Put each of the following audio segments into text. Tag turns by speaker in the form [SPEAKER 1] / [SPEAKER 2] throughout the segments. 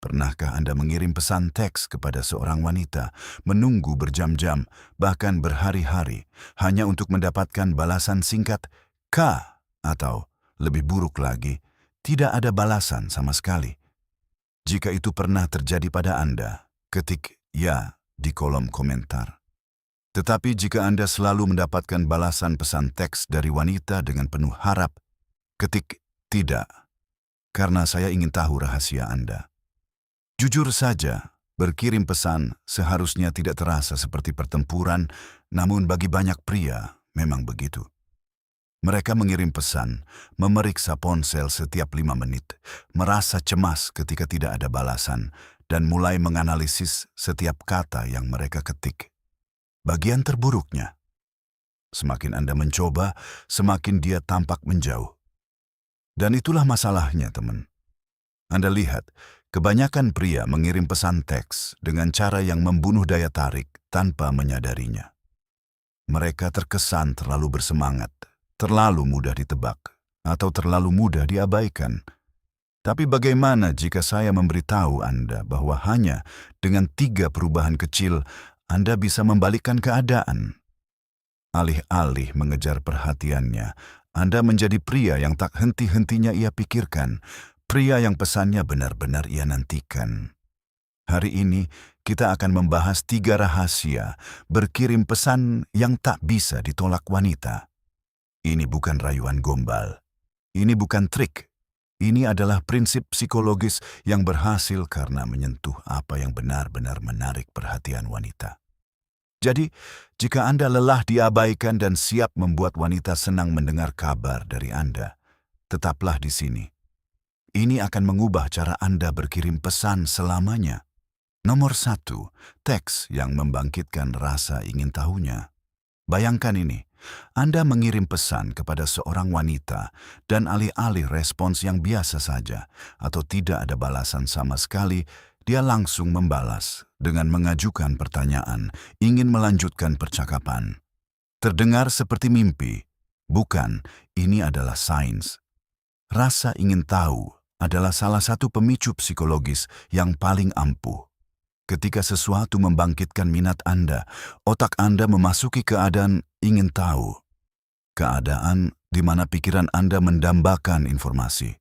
[SPEAKER 1] Pernahkah Anda mengirim pesan teks kepada seorang wanita, menunggu berjam-jam, bahkan berhari-hari, hanya untuk mendapatkan balasan singkat "K" atau, lebih buruk lagi, tidak ada balasan sama sekali? Jika itu pernah terjadi pada Anda, ketik "ya" di kolom komentar. Tetapi jika Anda selalu mendapatkan balasan pesan teks dari wanita dengan penuh harap, ketik "tidak", karena saya ingin tahu rahasia Anda. Jujur saja, berkirim pesan seharusnya tidak terasa seperti pertempuran, namun bagi banyak pria memang begitu. Mereka mengirim pesan, memeriksa ponsel setiap 5 menit, merasa cemas ketika tidak ada balasan, dan mulai menganalisis setiap kata yang mereka ketik. Bagian terburuknya, semakin Anda mencoba, semakin dia tampak menjauh. Dan itulah masalahnya, teman. Anda lihat, kebanyakan pria mengirim pesan teks dengan cara yang membunuh daya tarik tanpa menyadarinya. Mereka terkesan terlalu bersemangat, terlalu mudah ditebak, atau terlalu mudah diabaikan. Tapi bagaimana jika saya memberitahu Anda bahwa hanya dengan 3 perubahan kecil Anda bisa membalikkan keadaan? Alih-alih mengejar perhatiannya, Anda menjadi pria yang tak henti-hentinya ia pikirkan, pria yang pesannya benar-benar ia nantikan. Hari ini kita akan membahas 3 rahasia berkirim pesan yang tak bisa ditolak wanita. Ini bukan rayuan gombal. Ini bukan trik. Ini adalah prinsip psikologis yang berhasil karena menyentuh apa yang benar-benar menarik perhatian wanita. Jadi, jika Anda lelah diabaikan dan siap membuat wanita senang mendengar kabar dari Anda, tetaplah di sini. Ini akan mengubah cara Anda berkirim pesan selamanya. Nomor 1, teks yang membangkitkan rasa ingin tahunya. Bayangkan ini, Anda mengirim pesan kepada seorang wanita dan alih-alih respons yang biasa saja atau tidak ada balasan sama sekali, dia langsung membalas dengan mengajukan pertanyaan, ingin melanjutkan percakapan. Terdengar seperti mimpi. Bukan, ini adalah sains. Rasa ingin tahu adalah salah satu pemicu psikologis yang paling ampuh. Ketika sesuatu membangkitkan minat Anda, otak Anda memasuki keadaan ingin tahu. Keadaan di mana pikiran Anda mendambakan informasi.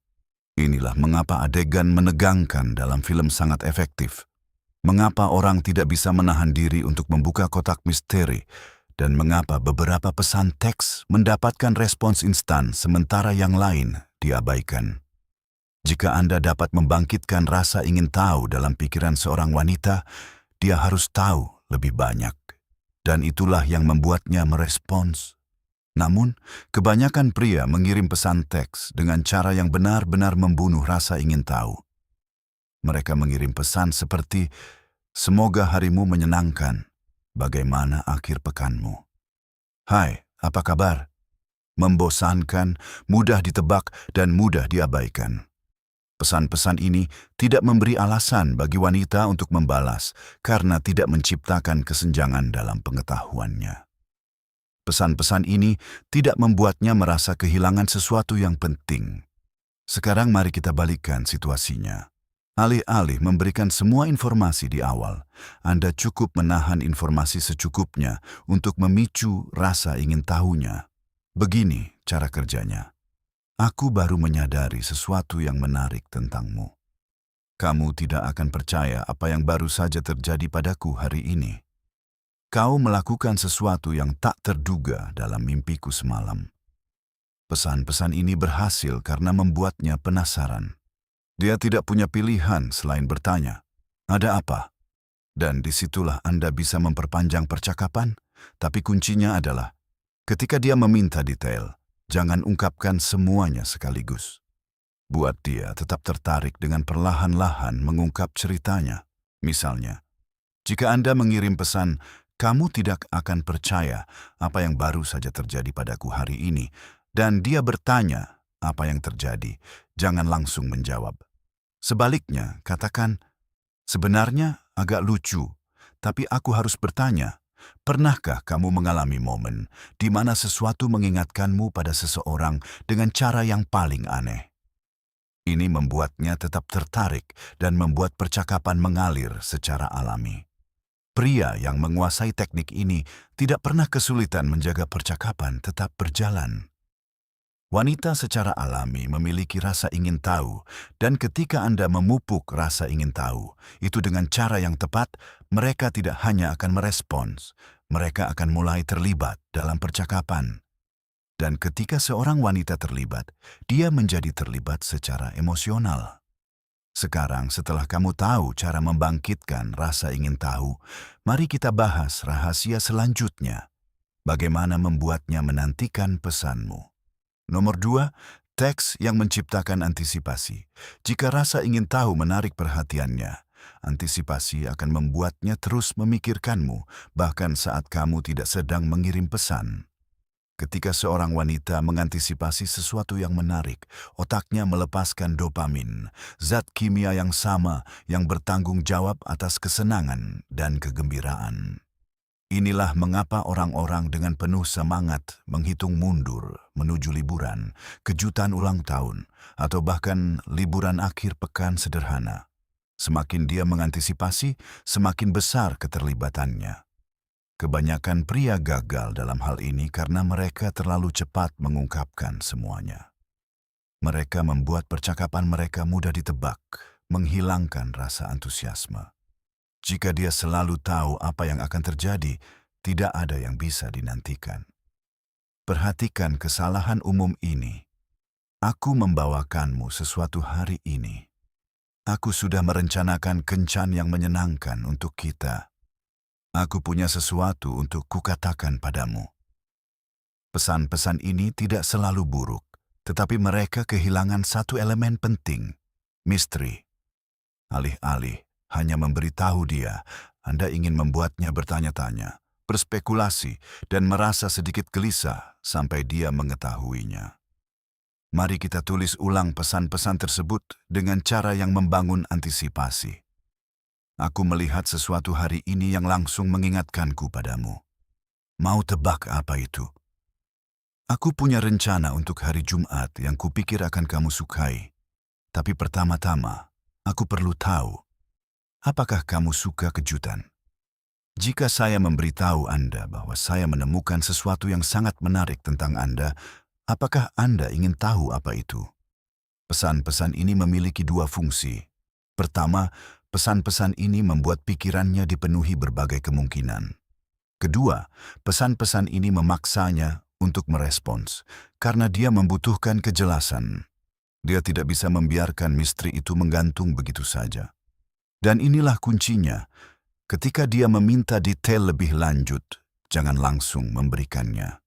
[SPEAKER 1] Inilah mengapa adegan menegangkan dalam film sangat efektif. Mengapa orang tidak bisa menahan diri untuk membuka kotak misteri, dan mengapa beberapa pesan teks mendapatkan respons instan sementara yang lain diabaikan. Jika Anda dapat membangkitkan rasa ingin tahu dalam pikiran seorang wanita, dia harus tahu lebih banyak. Dan itulah yang membuatnya merespons. Namun, kebanyakan pria mengirim pesan teks dengan cara yang benar-benar membunuh rasa ingin tahu. Mereka mengirim pesan seperti, "Semoga harimu menyenangkan. Bagaimana akhir pekanmu? Hai, apa kabar?" Membosankan, mudah ditebak, dan mudah diabaikan. Pesan-pesan ini tidak memberi alasan bagi wanita untuk membalas karena tidak menciptakan kesenjangan dalam pengetahuannya. Pesan-pesan ini tidak membuatnya merasa kehilangan sesuatu yang penting. Sekarang mari kita balikkan situasinya. Alih-alih memberikan semua informasi di awal, Anda cukup menahan informasi secukupnya untuk memicu rasa ingin tahunya. Begini cara kerjanya. Aku baru menyadari sesuatu yang menarik tentangmu. Kamu tidak akan percaya apa yang baru saja terjadi padaku hari ini. Kau melakukan sesuatu yang tak terduga dalam mimpiku semalam. Pesan-pesan ini berhasil karena membuatnya penasaran. Dia tidak punya pilihan selain bertanya, "Ada apa?" Dan disitulah Anda bisa memperpanjang percakapan, tapi kuncinya adalah, ketika dia meminta detail, jangan ungkapkan semuanya sekaligus. Buat dia tetap tertarik dengan perlahan-lahan mengungkap ceritanya. Misalnya, jika Anda mengirim pesan, "Kamu tidak akan percaya apa yang baru saja terjadi padaku hari ini," dan dia bertanya apa yang terjadi, jangan langsung menjawab. Sebaliknya, katakan, "Sebenarnya agak lucu, tapi aku harus bertanya. Pernahkah kamu mengalami momen di mana sesuatu mengingatkanmu pada seseorang dengan cara yang paling aneh?" Ini membuatnya tetap tertarik dan membuat percakapan mengalir secara alami. Pria yang menguasai teknik ini tidak pernah kesulitan menjaga percakapan tetap berjalan. Wanita secara alami memiliki rasa ingin tahu, dan ketika Anda memupuk rasa ingin tahu, itu dengan cara yang tepat, mereka tidak hanya akan merespons, mereka akan mulai terlibat dalam percakapan. Dan ketika seorang wanita terlibat, dia menjadi terlibat secara emosional. Sekarang setelah kamu tahu cara membangkitkan rasa ingin tahu, mari kita bahas rahasia selanjutnya. Bagaimana membuatnya menantikan pesanmu. Nomor 2, teks yang menciptakan antisipasi. Jika rasa ingin tahu menarik perhatiannya, antisipasi akan membuatnya terus memikirkanmu, bahkan saat kamu tidak sedang mengirim pesan. Ketika seorang wanita mengantisipasi sesuatu yang menarik, otaknya melepaskan dopamin, zat kimia yang sama yang bertanggung jawab atas kesenangan dan kegembiraan. Inilah mengapa orang-orang dengan penuh semangat menghitung mundur menuju liburan, kejutan ulang tahun, atau bahkan liburan akhir pekan sederhana. Semakin dia mengantisipasi, semakin besar keterlibatannya. Kebanyakan pria gagal dalam hal ini karena mereka terlalu cepat mengungkapkan semuanya. Mereka membuat percakapan mereka mudah ditebak, menghilangkan rasa antusiasme. Jika dia selalu tahu apa yang akan terjadi, tidak ada yang bisa dinantikan. Perhatikan kesalahan umum ini. Aku membawakanmu sesuatu hari ini. Aku sudah merencanakan kencan yang menyenangkan untuk kita. Aku punya sesuatu untuk kukatakan padamu. Pesan-pesan ini tidak selalu buruk, tetapi mereka kehilangan satu elemen penting, misteri. Alih-alih hanya memberitahu dia, Anda ingin membuatnya bertanya-tanya, berspekulasi, dan merasa sedikit gelisah sampai dia mengetahuinya. Mari kita tulis ulang pesan-pesan tersebut dengan cara yang membangun antisipasi. Aku melihat sesuatu hari ini yang langsung mengingatkanku padamu. Mau tebak apa itu? Aku punya rencana untuk hari Jumat yang kupikir akan kamu sukai. Tapi pertama-tama, aku perlu tahu, apakah kamu suka kejutan? Jika saya memberitahu Anda bahwa saya menemukan sesuatu yang sangat menarik tentang Anda, apakah Anda ingin tahu apa itu? Pesan-pesan ini memiliki dua fungsi. Pertama, pesan-pesan ini membuat pikirannya dipenuhi berbagai kemungkinan. Kedua, pesan-pesan ini memaksanya untuk merespons, karena dia membutuhkan kejelasan. Dia tidak bisa membiarkan misteri itu menggantung begitu saja. Dan inilah kuncinya, ketika dia meminta detail lebih lanjut, jangan langsung memberikannya.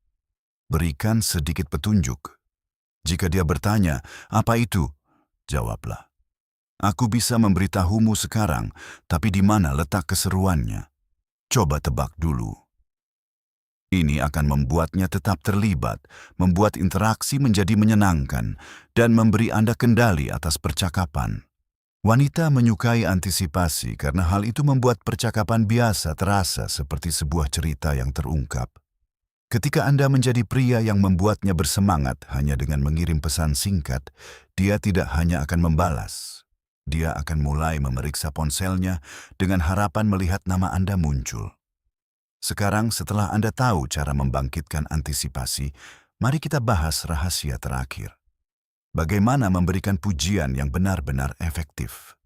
[SPEAKER 1] Berikan sedikit petunjuk. Jika dia bertanya, apa itu? Jawablah. Aku bisa memberitahumu sekarang, tapi di mana letak keseruannya? Coba tebak dulu. Ini akan membuatnya tetap terlibat, membuat interaksi menjadi menyenangkan, dan memberi Anda kendali atas percakapan. Wanita menyukai antisipasi karena hal itu membuat percakapan biasa terasa seperti sebuah cerita yang terungkap. Ketika Anda menjadi pria yang membuatnya bersemangat hanya dengan mengirim pesan singkat, dia tidak hanya akan membalas. Dia akan mulai memeriksa ponselnya dengan harapan melihat nama Anda muncul. Sekarang setelah Anda tahu cara membangkitkan antisipasi, mari kita bahas rahasia terakhir. Bagaimana memberikan pujian yang benar-benar efektif?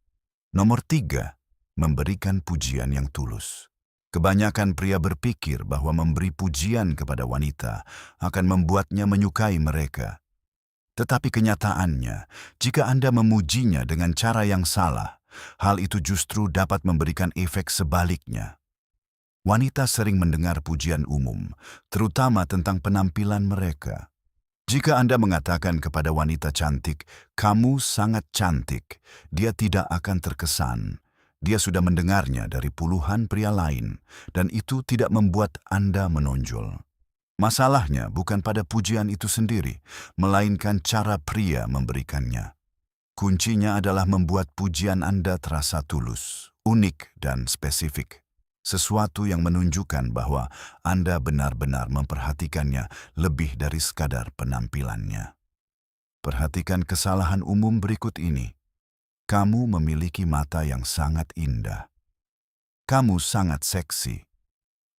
[SPEAKER 1] Nomor 3, memberikan pujian yang tulus. Kebanyakan pria berpikir bahwa memberi pujian kepada wanita akan membuatnya menyukai mereka. Tetapi kenyataannya, jika Anda memujinya dengan cara yang salah, hal itu justru dapat memberikan efek sebaliknya. Wanita sering mendengar pujian umum, terutama tentang penampilan mereka. Jika Anda mengatakan kepada wanita cantik, "Kamu sangat cantik," dia tidak akan terkesan. Dia sudah mendengarnya dari puluhan pria lain, dan itu tidak membuat Anda menonjol. Masalahnya bukan pada pujian itu sendiri, melainkan cara pria memberikannya. Kuncinya adalah membuat pujian Anda terasa tulus, unik, dan spesifik. Sesuatu yang menunjukkan bahwa Anda benar-benar memperhatikannya lebih dari sekadar penampilannya. perhatikan kesalahan umum berikut ini. Kamu memiliki mata yang sangat indah. Kamu sangat seksi.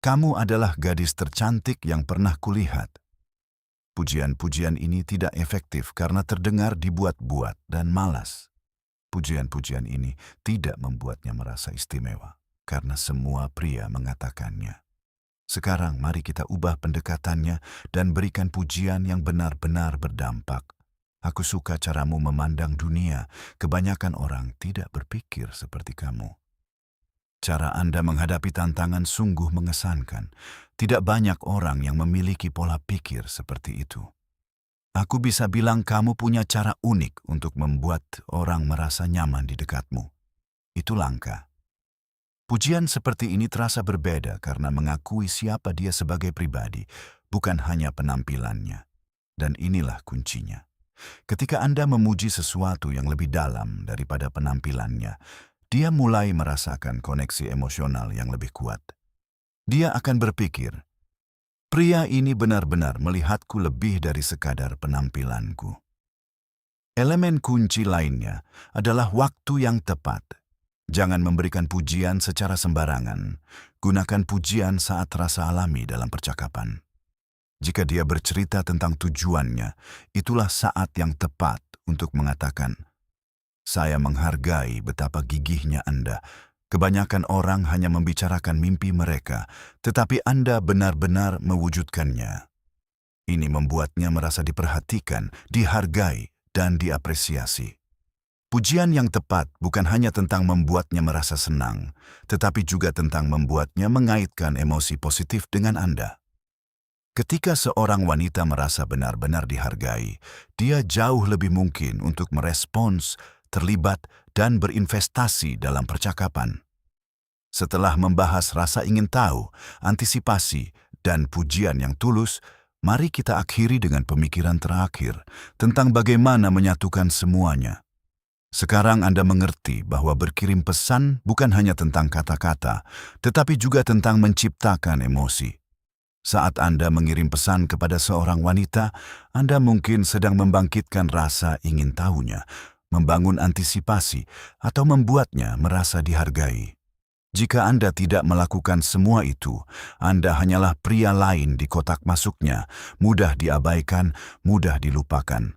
[SPEAKER 1] Kamu adalah gadis tercantik yang pernah kulihat. Pujian-pujian ini tidak efektif karena terdengar dibuat-buat dan malas. Pujian-pujian ini tidak membuatnya merasa istimewa karena semua pria mengatakannya. Sekarang mari kita ubah pendekatannya dan berikan pujian yang benar-benar berdampak. Aku suka caramu memandang dunia. Kebanyakan orang tidak berpikir seperti kamu. Cara Anda menghadapi tantangan sungguh mengesankan. Tidak banyak orang yang memiliki pola pikir seperti itu. Aku bisa bilang kamu punya cara unik untuk membuat orang merasa nyaman di dekatmu. Itu langka. Pujian seperti ini terasa berbeda karena mengakui siapa dia sebagai pribadi, bukan hanya penampilannya. Dan inilah kuncinya. Ketika Anda memuji sesuatu yang lebih dalam daripada penampilannya, dia mulai merasakan koneksi emosional yang lebih kuat. Dia akan berpikir, pria ini benar-benar melihatku lebih dari sekadar penampilanku. Elemen kunci lainnya adalah waktu yang tepat. Jangan memberikan pujian secara sembarangan. Gunakan pujian saat terasa alami dalam percakapan. Jika dia bercerita tentang tujuannya, itulah saat yang tepat untuk mengatakan, "Saya menghargai betapa gigihnya Anda. Kebanyakan orang hanya membicarakan mimpi mereka, tetapi Anda benar-benar mewujudkannya." Ini membuatnya merasa diperhatikan, dihargai, dan diapresiasi. Pujian yang tepat bukan hanya tentang membuatnya merasa senang, tetapi juga tentang membuatnya mengaitkan emosi positif dengan Anda. Ketika seorang wanita merasa benar-benar dihargai, dia jauh lebih mungkin untuk merespons, terlibat, dan berinvestasi dalam percakapan. Setelah membahas rasa ingin tahu, antisipasi, dan pujian yang tulus, mari kita akhiri dengan pemikiran terakhir tentang bagaimana menyatukan semuanya. Sekarang Anda mengerti bahwa berkirim pesan bukan hanya tentang kata-kata, tetapi juga tentang menciptakan emosi. Saat Anda mengirim pesan kepada seorang wanita, Anda mungkin sedang membangkitkan rasa ingin tahunya, membangun antisipasi, atau membuatnya merasa dihargai. Jika Anda tidak melakukan semua itu, Anda hanyalah pria lain di kotak masuknya, mudah diabaikan, mudah dilupakan.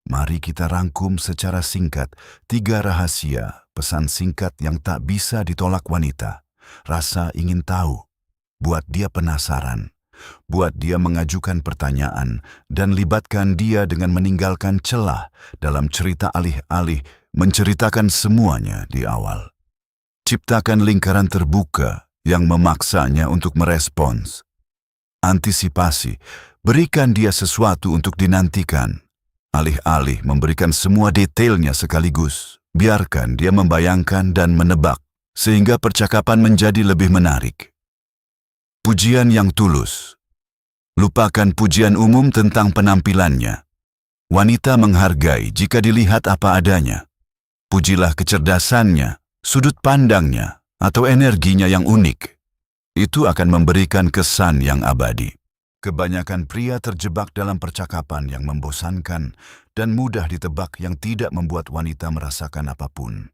[SPEAKER 1] Mari kita rangkum secara singkat 3 rahasia pesan singkat yang tak bisa ditolak wanita. Rasa ingin tahu, buat dia penasaran, buat dia mengajukan pertanyaan, dan libatkan dia dengan meninggalkan celah dalam cerita alih-alih menceritakan semuanya di awal. Ciptakan lingkaran terbuka yang memaksanya untuk merespons. Antisipasi, berikan dia sesuatu untuk dinantikan. Alih-alih memberikan semua detailnya sekaligus, biarkan dia membayangkan dan menebak, sehingga percakapan menjadi lebih menarik. Pujian yang tulus. Lupakan pujian umum tentang penampilannya. Wanita menghargai jika dilihat apa adanya. Pujilah kecerdasannya, sudut pandangnya, atau energinya yang unik. Itu akan memberikan kesan yang abadi. Kebanyakan pria terjebak dalam percakapan yang membosankan dan mudah ditebak yang tidak membuat wanita merasakan apapun.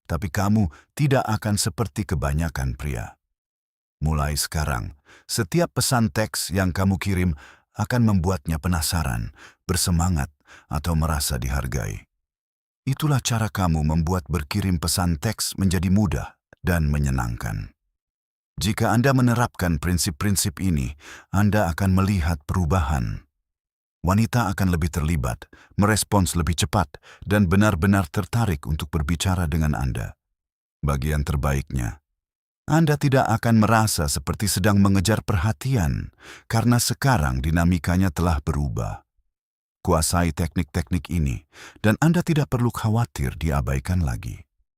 [SPEAKER 1] Tapi kamu tidak akan seperti kebanyakan pria. Mulai sekarang, setiap pesan teks yang kamu kirim akan membuatnya penasaran, bersemangat, atau merasa dihargai. Itulah cara kamu membuat berkirim pesan teks menjadi mudah dan menyenangkan. Jika Anda menerapkan prinsip-prinsip ini, Anda akan melihat perubahan. Wanita akan lebih terlibat, merespons lebih cepat, dan benar-benar tertarik untuk berbicara dengan Anda. Bagian terbaiknya, Anda tidak akan merasa seperti sedang mengejar perhatian, karena sekarang dinamikanya telah berubah. Kuasai teknik-teknik ini, dan Anda tidak perlu khawatir diabaikan lagi.